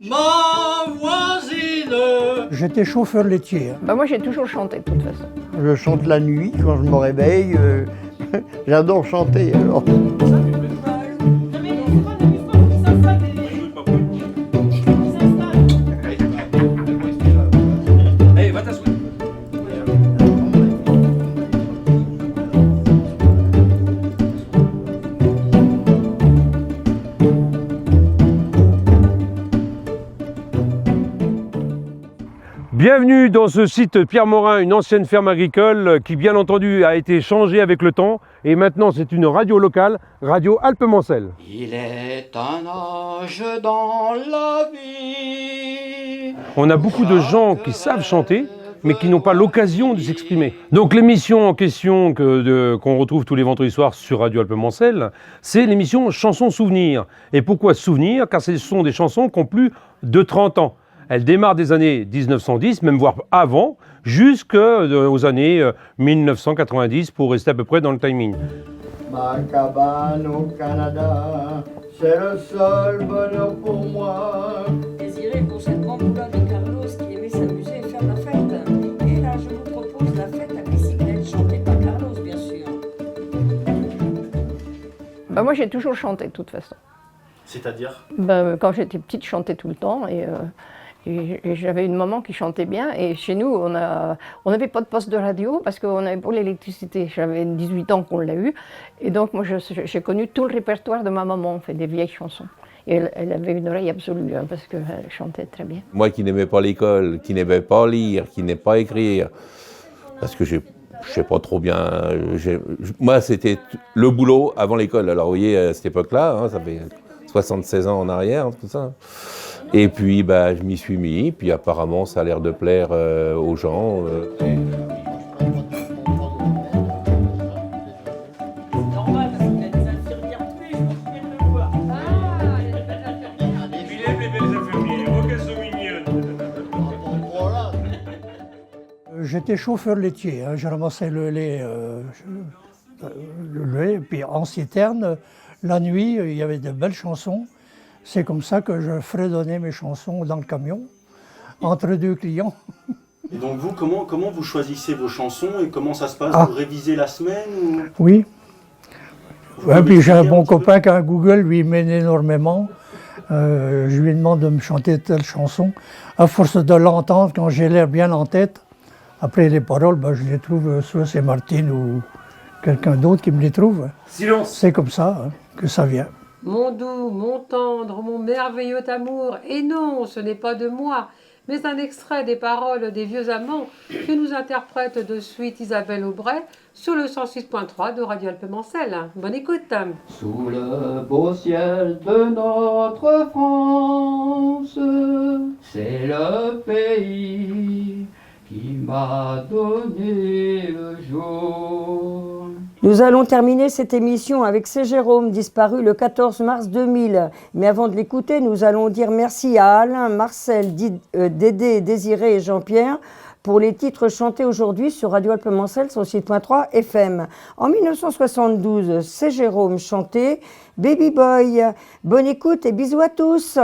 Ma voisine. J'étais chauffeur laitier. Moi j'ai toujours chanté de toute façon. Je chante la nuit quand je me réveille. J'adore chanter alors. Bienvenue dans ce site Pierre Morin, une ancienne ferme agricole qui bien entendu a été changée avec le temps et maintenant c'est une radio locale, Radio Alpes-Mancelles. Il est un âge dans la vie. On a beaucoup de gens qui savent chanter mais qui n'ont pas l'occasion de s'exprimer. Donc l'émission en question qu'on retrouve tous les vendredis soirs sur Radio Alpes-Mancelles, c'est l'émission Chansons Souvenirs. Et pourquoi Souvenirs? Car ce sont des chansons qui ont plus de 30 ans. Elle démarre des années 1910, même voire avant, jusqu'aux années 1990 pour rester à peu près dans le timing. Ma cabane au Canada, c'est le seul bonheur pour moi. Désiré pour cette grande boulot de Carlos qui aimait s'amuser et faire la fête. Et là, je vous propose la fête à bicyclette chantée par Carlos, bien sûr. Moi j'ai toujours chanté de toute façon. C'est-à-dire? Quand j'étais petite, je chantais tout le temps et j'avais une maman qui chantait bien. Et chez nous, on n'avait pas de poste de radio parce qu'on n'avait pas l'électricité. J'avais 18 ans qu'on l'a eu. Et donc, moi, j'ai connu tout le répertoire de ma maman, on fait des vieilles chansons. Et elle avait une oreille absolue parce qu'elle chantait très bien. Moi qui n'aimais pas l'école, qui n'aimais pas lire, qui n'aimais pas écrire, parce que je sais pas trop bien. Moi, c'était le boulot avant l'école. Alors, vous voyez, à cette époque-là, ça fait 76 ans en arrière, tout ça. Et puis, je m'y suis mis, puis apparemment, ça a l'air de plaire aux gens. Normal, parce qu'il y a des infirmières tous les jours qui viennent le voir. Il aime les belles infirmières, oh qu'elles sont mignonnes. J'étais chauffeur laitier. Je ramassais le lait, puis en citerne, la nuit, il y avait de belles chansons. C'est comme ça que je fredonnais mes chansons dans le camion, entre deux clients. Et donc vous, comment vous choisissez vos chansons et comment ça se passe? Vous révisez la semaine ou... Oui. Puis j'ai un bon copain qui a un Google, lui il m'aide énormément. Je lui demande de me chanter telle chanson. À force de l'entendre, quand j'ai l'air bien en tête, après les paroles, je les trouve, soit c'est Martine ou quelqu'un d'autre qui me les trouve. Silence. C'est comme ça que ça vient. Mon doux, mon tendre, mon merveilleux amour, et non, ce n'est pas de moi, mais un extrait des paroles des vieux amants que nous interprète de suite Isabelle Aubray sur le 106.3 de Radio Alpes-Mancelles. Bonne écoute. Sous le beau ciel de notre France, c'est le pays qui m'a donné le jour. Nous allons terminer cette émission avec C. Jérôme, disparu le 14 mars 2000. Mais avant de l'écouter, nous allons dire merci à Alain, Marcel, Dédé, Désiré et Jean-Pierre pour les titres chantés aujourd'hui sur Radio Alpes-Mancelles, son site .3 FM. En 1972, C. Jérôme chantait Baby Boy. Bonne écoute et bisous à tous.